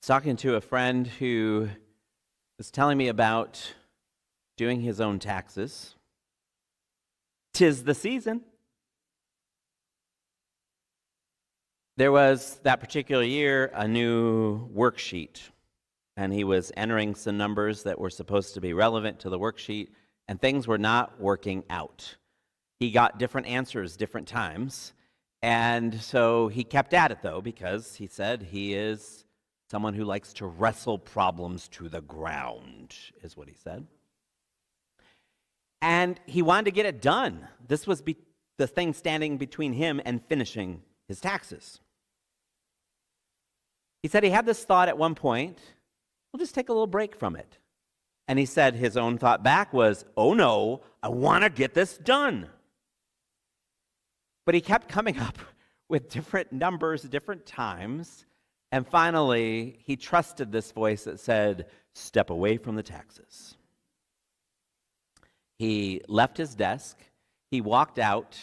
was talking to a friend who was telling me about doing his own taxes. 'Tis the season. There was, that particular year, a new worksheet, and he was entering some numbers that were supposed to be relevant to the worksheet, and things were not working out. He got different answers different times, and so he kept at it, though, because he said he is someone who likes to wrestle problems to the ground, is what he said. And he wanted to get it done. This was the thing standing between him and finishing his taxes. He said he had this thought at one point, we'll just take a little break from it. And he said his own thought back was, oh no, I want to get this done. But he kept coming up with different numbers, different times, and finally he trusted this voice that said, step away from the taxes. He left his desk, he walked out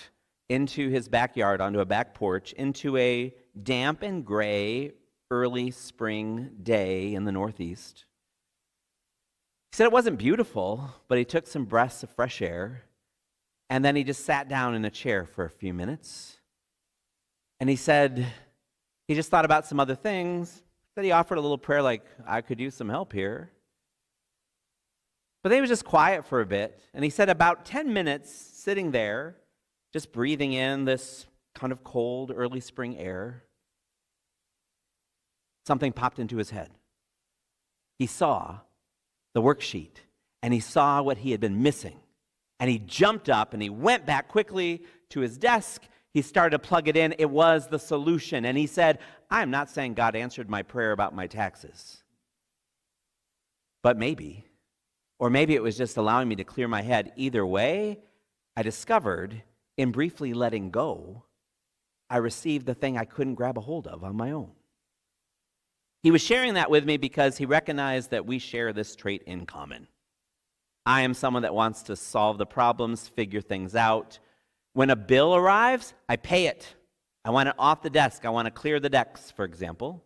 into his backyard, onto a back porch, into a damp and gray early spring day in the Northeast. He said it wasn't beautiful, but he took some breaths of fresh air, and then he just sat down in a chair for a few minutes. And he said he just thought about some other things. He said he offered a little prayer like, I could use some help here. But then he was just quiet for a bit, and he said about 10 minutes sitting there, just breathing in this kind of cold early spring air, something popped into his head. He saw the worksheet, and he saw what he had been missing. And he jumped up, and he went back quickly to his desk. He started to plug it in. It was the solution. And he said, I'm not saying God answered my prayer about my taxes. But maybe. Or maybe it was just allowing me to clear my head. Either way, I discovered in briefly letting go, I received the thing I couldn't grab a hold of on my own. He was sharing that with me because he recognized that we share this trait in common. I am someone that wants to solve the problems, figure things out. When a bill arrives, I pay it. I want it off the desk. I want to clear the decks, for example.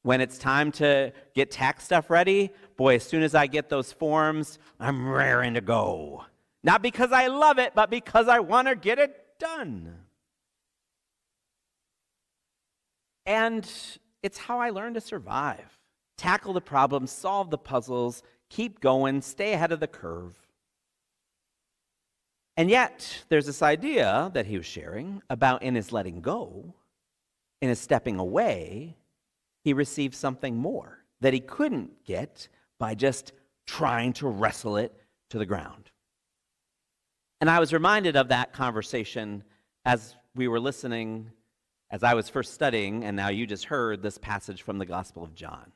When it's time to get tax stuff ready, boy, as soon as I get those forms, I'm raring to go. Not because I love it, but because I want to get it done. And it's how I learned to survive. Tackle the problems, solve the puzzles, keep going, stay ahead of the curve. And yet, there's this idea that he was sharing about in his letting go, in his stepping away, he received something more that he couldn't get by just trying to wrestle it to the ground. And I was reminded of that conversation as we were listening, as I was first studying, and now you just heard this passage from the Gospel of John.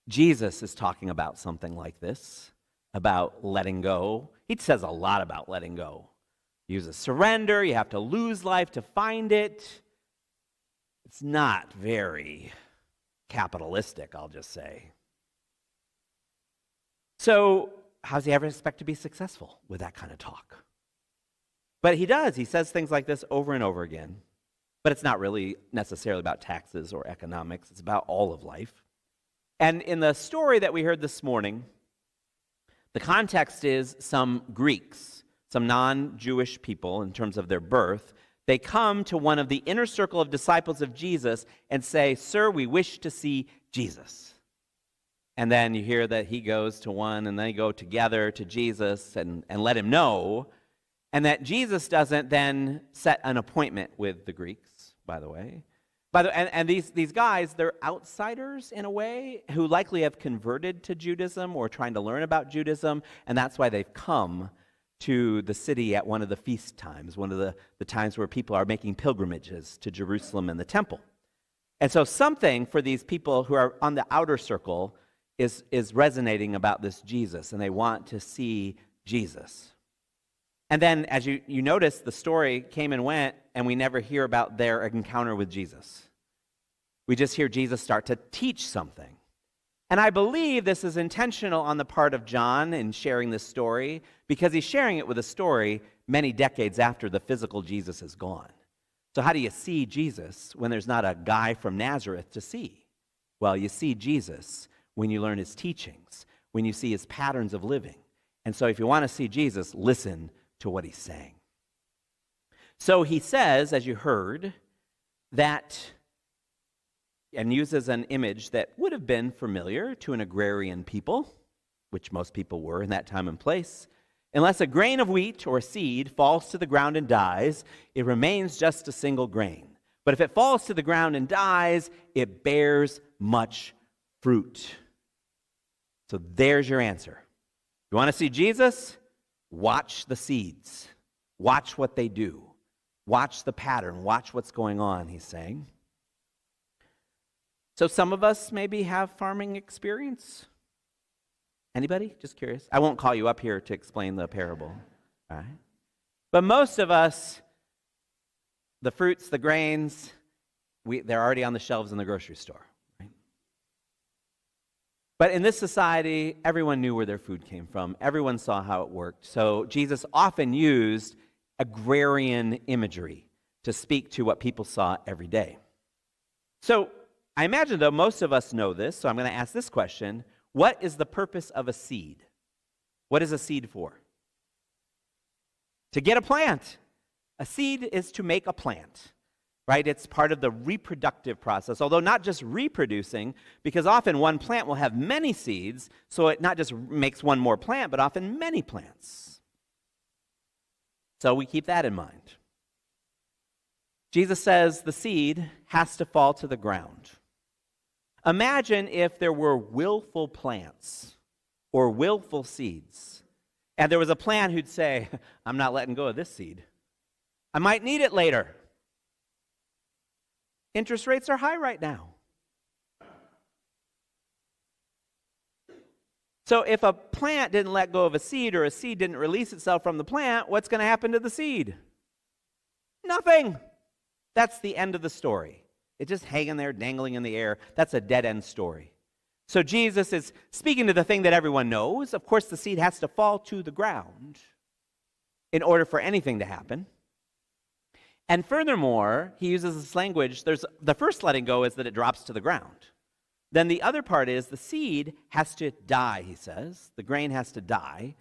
Jesus is talking about something like this, about letting go. He says a lot about letting go. He uses surrender, you have to lose life to find it. It's not very capitalistic, I'll just say. So, how does he ever expect to be successful with that kind of talk? But he does. He says things like this over and over again. But it's not really necessarily about taxes or economics. It's about all of life. And in the story that we heard this morning, the context is some Greeks, some non-Jewish people in terms of their birth. They come to one of the inner circle of disciples of Jesus and say, Sir, we wish to see Jesus. And then you hear that he goes to one, and they go together to Jesus and let him know. And that Jesus doesn't then set an appointment with the Greeks, by the way. And these guys, they're outsiders in a way who likely have converted to Judaism or trying to learn about Judaism, and that's why they've come to the city at one of the feast times, one of the times where people are making pilgrimages to Jerusalem and the temple. And so something for these people who are on the outer circle is resonating about this Jesus, and they want to see Jesus. And then, as you notice, the story came and went, and we never hear about their encounter with Jesus. We just hear Jesus start to teach something. And I believe this is intentional on the part of John in sharing this story, because he's sharing it with a story many decades after the physical Jesus is gone. So how do you see Jesus when there's not a guy from Nazareth to see? Well, you see Jesus when you learn his teachings, when you see his patterns of living. And so if you want to see Jesus, listen to what he's saying. So he says, as you heard, that, and uses an image that would have been familiar to an agrarian people, which most people were in that time and place. Unless a grain of wheat or seed falls to the ground and dies, it remains just a single grain. But if it falls to the ground and dies, it bears much fruit. So there's your answer. You want to see Jesus? Watch the seeds. Watch what they do. Watch the pattern. Watch what's going on, he's saying. So some of us maybe have farming experience. Anybody? Just curious. I won't call you up here to explain the parable. All right? But most of us, the fruits, the grains, they're already on the shelves in the grocery store. Right? But in this society, everyone knew where their food came from. Everyone saw how it worked. So Jesus often used agrarian imagery to speak to what people saw every day. So I imagine, though, most of us know this, so I'm going to ask this question. What is the purpose of a seed? What is a seed for? To get a plant. A seed is to make a plant, right? It's part of the reproductive process, although not just reproducing, because often one plant will have many seeds, so it not just makes one more plant, but often many plants. So we keep that in mind. Jesus says the seed has to fall to the ground. Imagine if there were willful plants or willful seeds, and there was a plant who'd say, I'm not letting go of this seed. I might need it later. Interest rates are high right now. So if a plant didn't let go of a seed or a seed didn't release itself from the plant, what's going to happen to the seed? Nothing. That's the end of the story. It's just hanging there, dangling in the air. That's a dead-end story. So Jesus is speaking to the thing that everyone knows. Of course, the seed has to fall to the ground in order for anything to happen. And furthermore, he uses this language. The first letting go is that it drops to the ground. Then the other part is the seed has to die, he says. The grain has to die.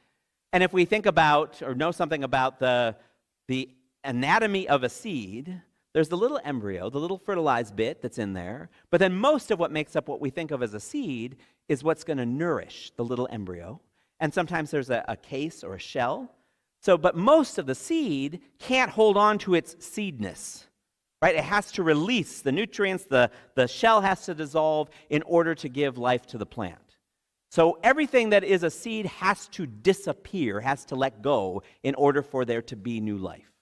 And if we think about or know something about the anatomy of a seed, there's the little embryo, the little fertilized bit that's in there. But then most of what makes up what we think of as a seed is what's going to nourish the little embryo. And sometimes there's a case or a shell. But most of the seed can't hold on to its seedness. Right? It has to release the nutrients, the shell has to dissolve in order to give life to the plant. So everything that is a seed has to disappear, has to let go in order for there to be new life.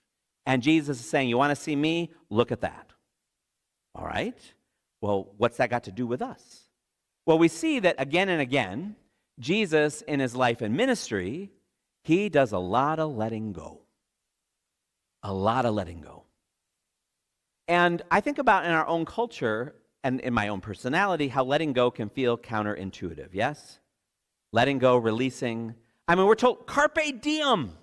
And Jesus is saying, you want to see me? Look at that. All right? Well, what's that got to do with us? Well, we see that again and again, Jesus in his life and ministry, he does a lot of letting go. A lot of letting go. And I think about in our own culture and in my own personality how letting go can feel counterintuitive, yes? Letting go, releasing. I mean, we're told, carpe diem.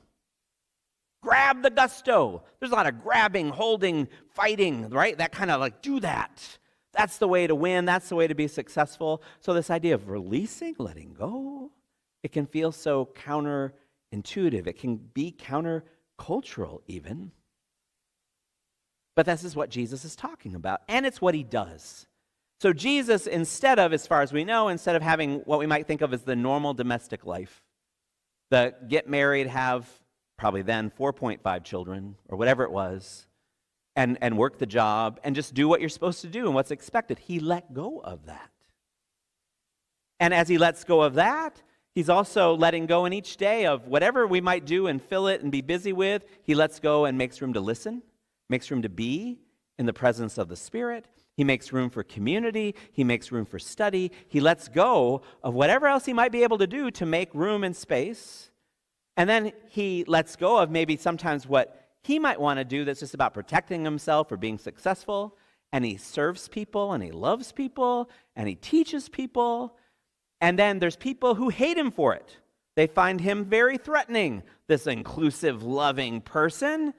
Grab the gusto. There's a lot of grabbing, holding, fighting, right? That kind of like, do that. That's the way to win. That's the way to be successful. So this idea of releasing, letting go, it can feel so counterintuitive. It can be countercultural even. But this is what Jesus is talking about, and it's what he does. So Jesus, instead of, as far as we know, instead of having what we might think of as the normal domestic life, the get married, have probably then 4.5 children, or whatever it was, and work the job, and just do what you're supposed to do and what's expected, he let go of that. And as he lets go of that, he's also letting go in each day of whatever we might do and fill it and be busy with. He lets go and makes room to listen. Makes room to be in the presence of the Spirit. He makes room for community. He makes room for study. He lets go of whatever else he might be able to do to make room and space. And then he lets go of maybe sometimes what he might want to do that's just about protecting himself or being successful. And he serves people and he loves people and he teaches people. And then there's people who hate him for it. They find him very threatening, this inclusive, loving person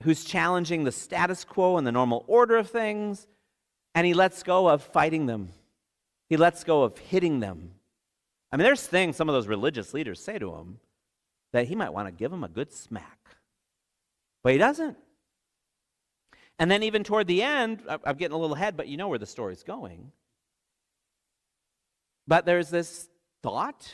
who's challenging the status quo and the normal order of things. And he lets go of fighting them. He lets go of hitting them. I mean, there's things some of those religious leaders say to him that he might want to give him a good smack. But he doesn't. And then even toward the end, I'm getting a little ahead, but you know where the story's going. But there's this thought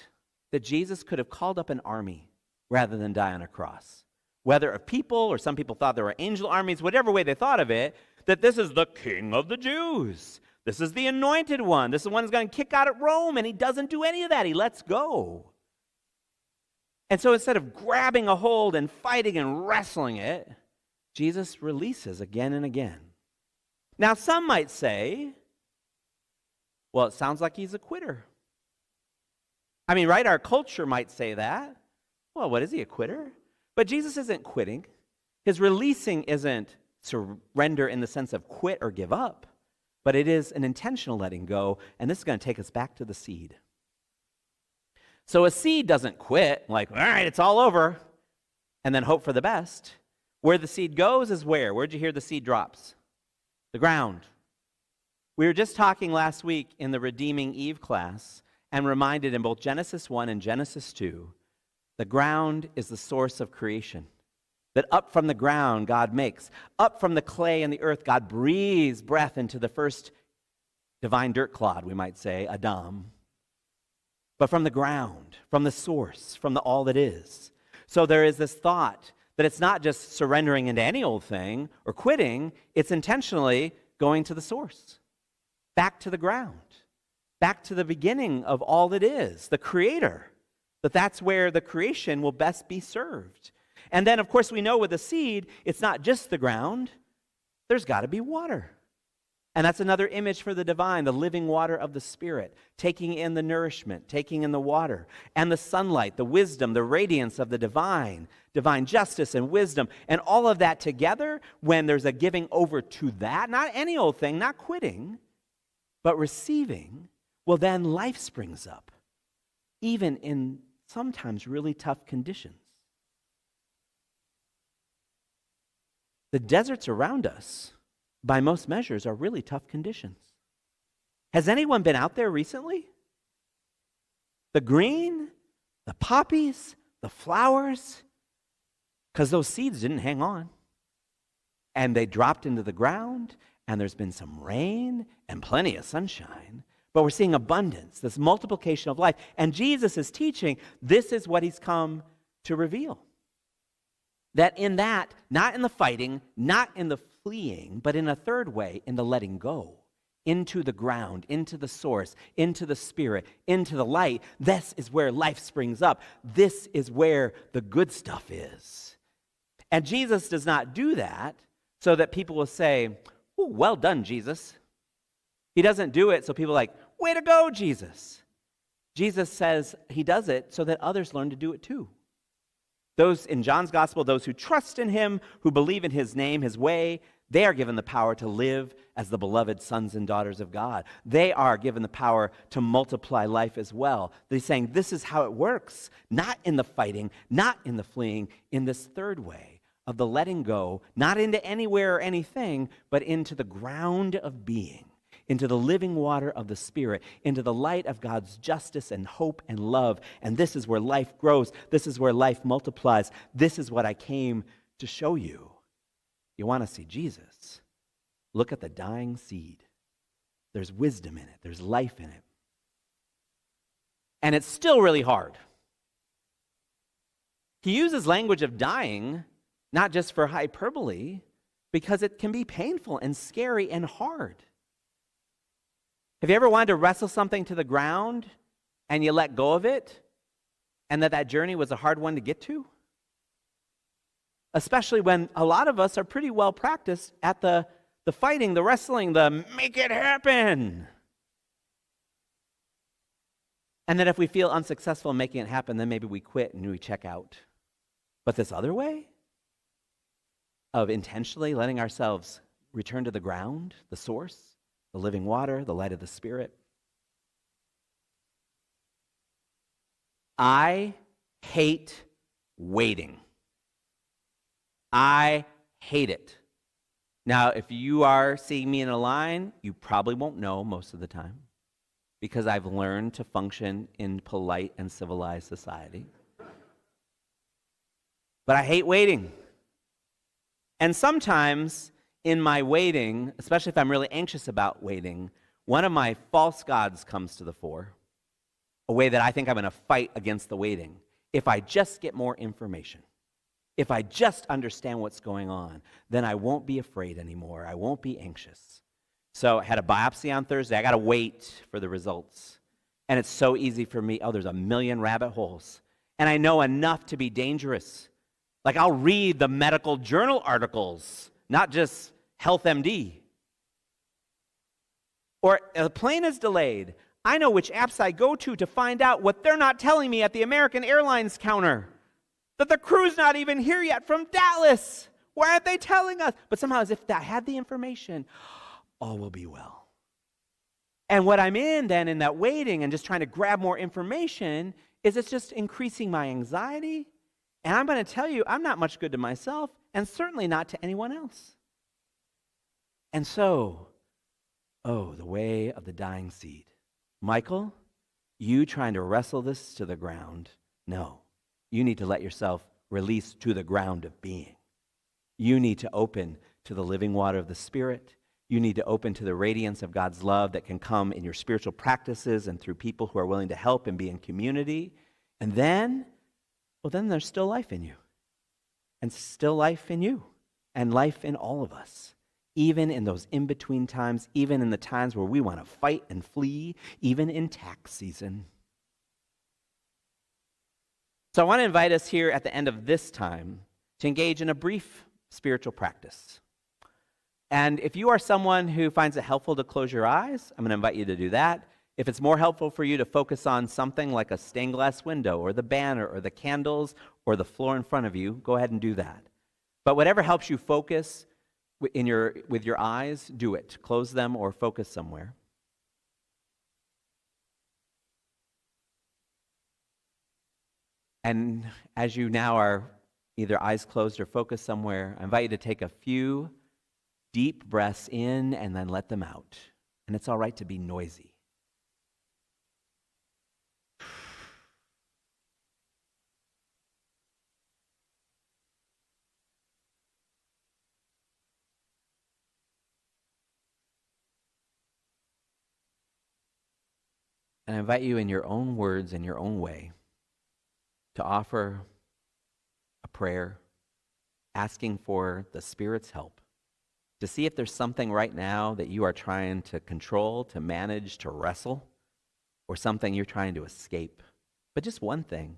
that Jesus could have called up an army rather than die on a cross. Whether of people, or some people thought there were angel armies, whatever way they thought of it, that this is the King of the Jews. This is the anointed one. This is the one who's going to kick out at Rome, and he doesn't do any of that. He lets go. And so instead of grabbing a hold and fighting and wrestling it, Jesus releases again and again. Now, some might say, well, it sounds like he's a quitter. I mean, right? Our culture might say that. Well, what is he, a quitter? But Jesus isn't quitting. His releasing isn't surrender in the sense of quit or give up, but it is an intentional letting go, and this is going to take us back to the seed. So a seed doesn't quit, like, all right, it's all over, and then hope for the best. Where the seed goes is where? Where'd you hear the seed drops? The ground. We were just talking last week in the Redeeming Eve class and reminded in both Genesis 1 and Genesis 2, the ground is the source of creation. That up from the ground God makes. Up from the clay and the earth, God breathes breath into the first divine dirt clod, we might say, Adam. But from the ground, from the source, from the all that is. So there is this thought that it's not just surrendering into any old thing or quitting, it's intentionally going to the source. Back to the ground. Back to the beginning of all that is, the Creator. That's where the creation will best be served. And then, of course, we know with the seed, it's not just the ground. There's got to be water. And that's another image for the divine, the living water of the Spirit, taking in the nourishment, taking in the water, and the sunlight, the wisdom, the radiance of the divine justice and wisdom, and all of that together, when there's a giving over to that, not any old thing, not quitting, but receiving, well, then life springs up, even in sometimes really tough conditions. The deserts around us, by most measures, are really tough conditions. Has anyone been out there recently? The green, the poppies, the flowers, because those seeds didn't hang on. And they dropped into the ground, and there's been some rain and plenty of sunshine. But we're seeing abundance, this multiplication of life. And Jesus is teaching, this is what he's come to reveal. That in that, not in the fighting, not in the fleeing, but in a third way, in the letting go, into the ground, into the source, into the Spirit, into the light, this is where life springs up. This is where the good stuff is. And Jesus does not do that so that people will say, "Ooh, well done, Jesus." He doesn't do it so people are like, "Way to go, Jesus." Jesus says he does it so that others learn to do it too. Those in John's gospel, those who trust in him, who believe in his name, his way, they are given the power to live as the beloved sons and daughters of God. They are given the power to multiply life as well. They're saying this is how it works, not in the fighting, not in the fleeing, in this third way of the letting go, not into anywhere or anything, but into the ground of being, into the living water of the Spirit, into the light of God's justice and hope and love. And this is where life grows. This is where life multiplies. This is what I came to show you. You want to see Jesus? Look at the dying seed. There's wisdom in it. There's life in it. And it's still really hard. He uses language of dying, not just for hyperbole, because it can be painful and scary and hard. Have you ever wanted to wrestle something to the ground and you let go of it, and that journey was a hard one to get to? Especially when a lot of us are pretty well practiced at the fighting, the wrestling, the make it happen. And then if we feel unsuccessful in making it happen, then maybe we quit and we check out. But this other way of intentionally letting ourselves return to the ground, the source, the living water, the light of the Spirit. I hate waiting. I hate it. Now, if you are seeing me in a line, you probably won't know most of the time because I've learned to function in polite and civilized society. But I hate waiting. And sometimes in my waiting, especially if I'm really anxious about waiting, one of my false gods comes to the fore, a way that I think I'm going to fight against the waiting. If I just get more information, if I just understand what's going on, then I won't be afraid anymore. I won't be anxious. So I had a biopsy on Thursday. I got to wait for the results. And it's so easy for me. Oh, there's a million rabbit holes. And I know enough to be dangerous. Like I'll read the medical journal articles, not just Health MD. Or a plane is delayed. I know which apps I go to find out what they're not telling me at the American Airlines counter. That the crew's not even here yet from Dallas. Why aren't they telling us? But somehow, as if I had the information, all will be well. And what I'm in then in that waiting and just trying to grab more information is it's just increasing my anxiety. And I'm going to tell you, I'm not much good to myself and certainly not to anyone else. And so, the way of the dying seed. Michael, you trying to wrestle this to the ground? No. You need to let yourself release to the ground of being. You need to open to the living water of the Spirit. You need to open to the radiance of God's love that can come in your spiritual practices and through people who are willing to help and be in community. And then, then there's still life in you. And still life in you. And life in all of us. Even in those in-between times, even in the times where we want to fight and flee, even in tax season. So I want to invite us here at the end of this time to engage in a brief spiritual practice. And if you are someone who finds it helpful to close your eyes, I'm going to invite you to do that. If it's more helpful for you to focus on something like a stained glass window or the banner or the candles or the floor in front of you, go ahead and do that. But whatever helps you focus with your eyes, do it. Close them or focus somewhere. And as you now are either eyes closed or focused somewhere, I invite you to take a few deep breaths in and then let them out. And it's all right to be noisy. And I invite you in your own words, in your own way, to offer a prayer, asking for the Spirit's help, to see if there's something right now that you are trying to control, to manage, to wrestle, or something you're trying to escape. But just one thing,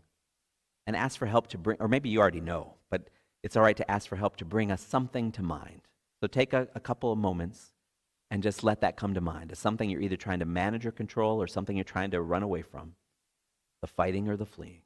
and ask for help to bring, or maybe you already know, but it's all right to ask for help to bring us something to mind. So take a couple of moments and just let that come to mind as something you're either trying to manage or control or something you're trying to run away from, the fighting or the fleeing.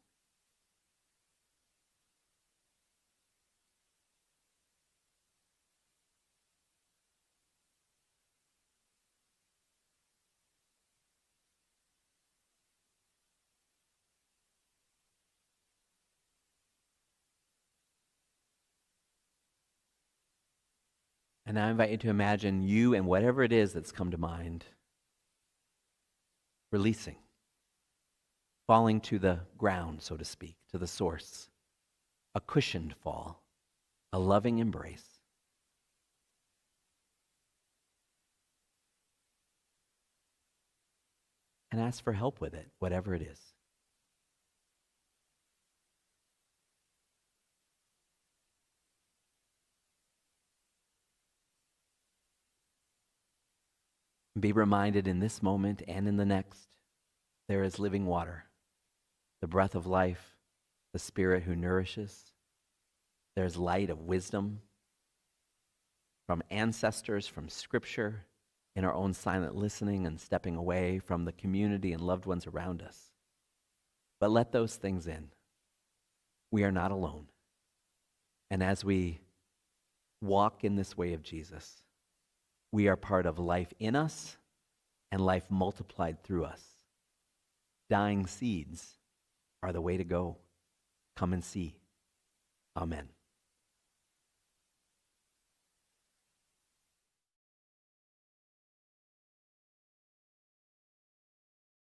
And I invite you to imagine you and whatever it is that's come to mind, releasing, falling to the ground, so to speak, to the source, a cushioned fall, a loving embrace. And ask for help with it, whatever it is. Be reminded in this moment and in the next, there is living water, the breath of life, the Spirit who nourishes. There's light of wisdom from ancestors, from Scripture, in our own silent listening and stepping away from the community and loved ones around us. But let those things in. We are not alone. And as we walk in this way of Jesus, we are part of life in us and life multiplied through us. Dying seeds are the way to go. Come and see. Amen.